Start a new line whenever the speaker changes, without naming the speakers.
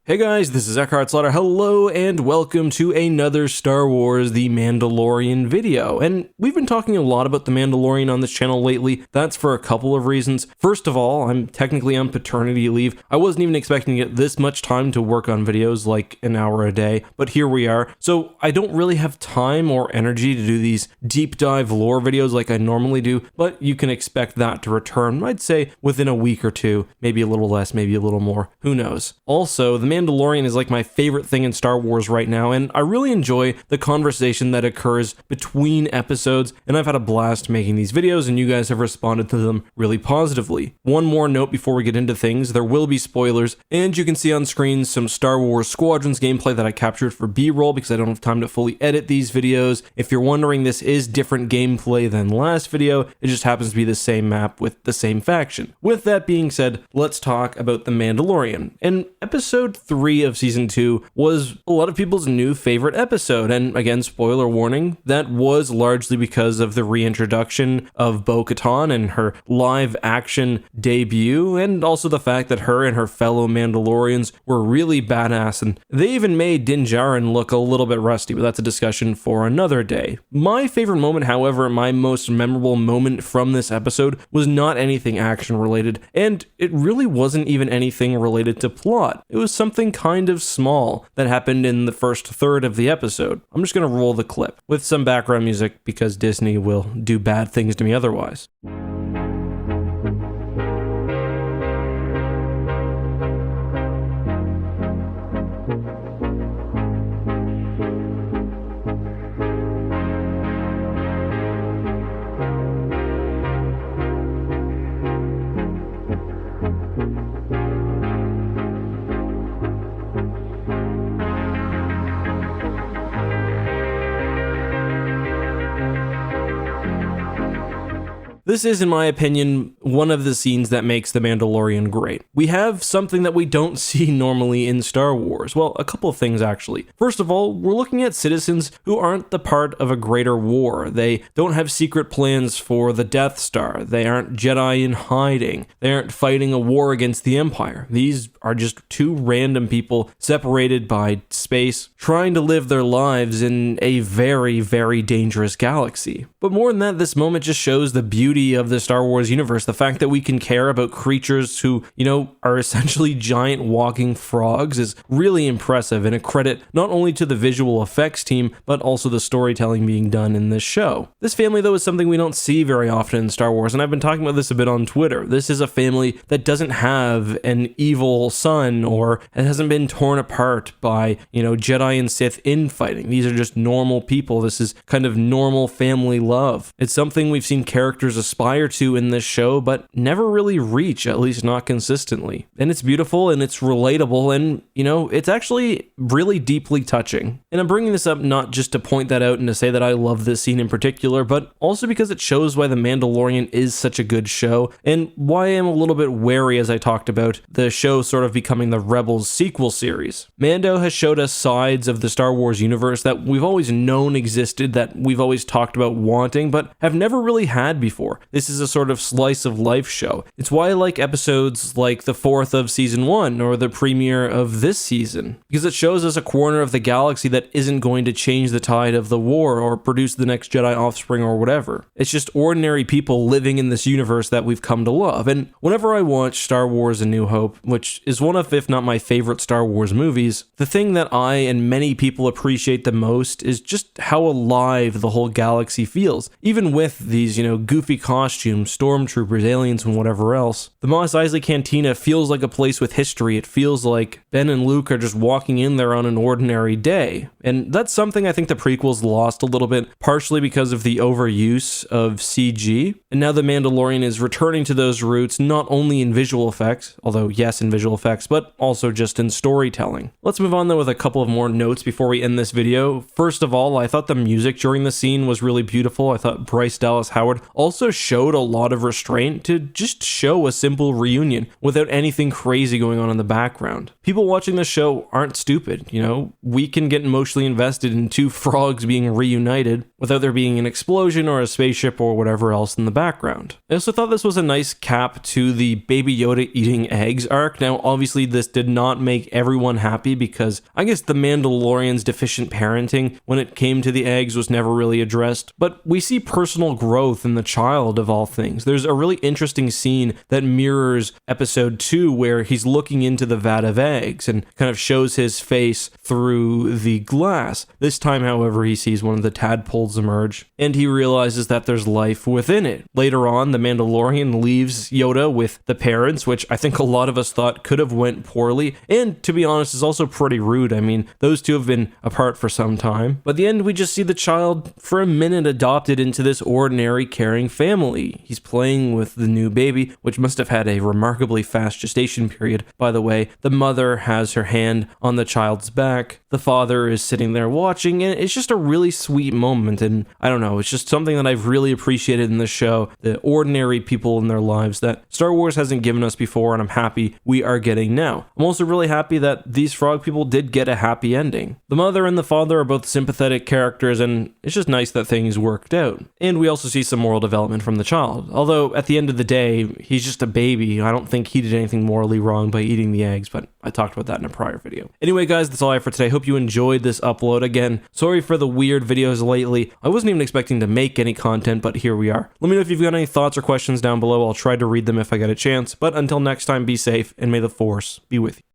Hey guys, this is EckhartsLadder. Hello and welcome to another Star Wars The Mandalorian video. And we've been talking a lot about The Mandalorian on this channel lately. That's for a couple of reasons. First of all, I'm technically on paternity leave. I wasn't even expecting to get this much time to work on videos, like an hour a day, but here we are. So I don't really have time or energy to do these deep dive lore videos like I normally do, but you can expect that to return, I'd say, within a week or two, maybe a little less, maybe a little more, who knows. Also, The Mandalorian is like my favorite thing in Star Wars right now, and I really enjoy the conversation that occurs between episodes, and I've had a blast making these videos, and you guys have responded to them really positively. One more note before we get into things, there will be spoilers, and you can see on screen some Star Wars Squadrons gameplay that I captured for B-roll because I don't have time to fully edit these videos. If you're wondering, this is different gameplay than last video, it just happens to be the same map with the same faction. With that being said, let's talk about The Mandalorian. In episode 3 of season 2 was a lot of people's new favorite episode, and again, spoiler warning, that was largely because of the reintroduction of Bo-Katan and her live action debut, and also the fact that her and her fellow Mandalorians were really badass, and they even made Din Djarin look a little bit rusty, but that's a discussion for another day. My favorite moment, however, my most memorable moment from this episode was not anything action related, and it really wasn't even anything related to plot. It was something kind of small that happened in the first third of the episode. I'm just going to roll the clip with some background music because Disney will do bad things to me otherwise. This is, in my opinion, one of the scenes that makes The Mandalorian great. We have something that we don't see normally in Star Wars. Well, a couple of things, actually. First of all, we're looking at citizens who aren't the part of a greater war. They don't have secret plans for the Death Star. They aren't Jedi in hiding. They aren't fighting a war against the Empire. These are just two random people separated by space, trying to live their lives in a very, very dangerous galaxy. But more than that, this moment just shows the beauty of the Star Wars universe, the fact that we can care about creatures who, are essentially giant walking frogs is really impressive, and a credit not only to the visual effects team, but also the storytelling being done in this show. This family, though, is something we don't see very often in Star Wars, and I've been talking about this a bit on Twitter. This is a family that doesn't have an evil son, or it hasn't been torn apart by, Jedi and Sith infighting. These are just normal people. This is kind of normal family love. It's something we've seen characters aspire to in this show, but never really reach, at least not consistently. And it's beautiful, and it's relatable, and, it's actually really deeply touching. And I'm bringing this up not just to point that out and to say that I love this scene in particular, but also because it shows why The Mandalorian is such a good show, and why I am a little bit wary as I talked about the show sort of becoming the Rebels sequel series. Mando has showed us sides of the Star Wars universe that we've always known existed, that we've always talked about wanting, but have never really had before. This is a sort of slice of life show. It's why I like episodes like the 4th of season 1 or the premiere of this season, because it shows us a corner of the galaxy that isn't going to change the tide of the war or produce the next Jedi offspring or whatever. It's just ordinary people living in this universe that we've come to love. And whenever I watch Star Wars A New Hope, which is one of, if not my favorite Star Wars movies, the thing that I and many people appreciate the most is just how alive the whole galaxy feels. Even with these, goofy costumes, stormtroopers, aliens, and whatever else. The Mos Eisley Cantina feels like a place with history. It feels like Ben and Luke are just walking in there on an ordinary day. And that's something I think the prequels lost a little bit, partially because of the overuse of CG. And now The Mandalorian is returning to those roots, not only in visual effects, although yes, in visual effects, but also just in storytelling. Let's move on though with a couple of more notes before we end this video. First of all, I thought the music during the scene was really beautiful. I thought Bryce Dallas Howard also showed a lot of restraint to just show a simple reunion without anything crazy going on in the background. People watching the show aren't stupid, you know? We can get emotionally invested in two frogs being reunited without there being an explosion or a spaceship or whatever else in the background. I also thought this was a nice cap to the Baby Yoda eating eggs arc. Now, obviously, this did not make everyone happy because I guess the Mandalorian's deficient parenting when it came to the eggs was never really addressed, but we see personal growth in the child of all things. There's a really interesting scene that mirrors episode 2 where he's looking into the vat of eggs and kind of shows his face through the glass. This time, however, he sees one of the tadpoles emerge and he realizes that there's life within it. Later on, the Mandalorian leaves Yoda with the parents, which I think a lot of us thought could have went poorly, and to be honest is also pretty rude. I mean, those two have been apart for some time, but at the end we just see the child for a minute adopted into this ordinary caring family. He's playing with the new baby, which must have had a remarkably fast gestation period, by the way. The mother has her hand on the child's back, the father is sitting there watching, and it's just a really sweet moment. And I don't know, it's just something that I've really appreciated in the show, the ordinary people in their lives that Star Wars hasn't given us before, and I'm happy we are getting now. I'm also really happy that these frog people did get a happy ending. The mother and the father are both sympathetic characters, and it's just nice that things worked out. And we also see some moral development from the child. Although, at the end of the day, he's just a baby. I don't think he did anything morally wrong by eating the eggs, but I talked about that in a prior video. Anyway, guys, that's all I have for today. Hope you enjoyed this upload. Again, sorry for the weird videos lately. I wasn't even expecting to make any content, but here we are. Let me know if you've got any thoughts or questions down below. I'll try to read them if I get a chance. But until next time, be safe, and may the Force be with you.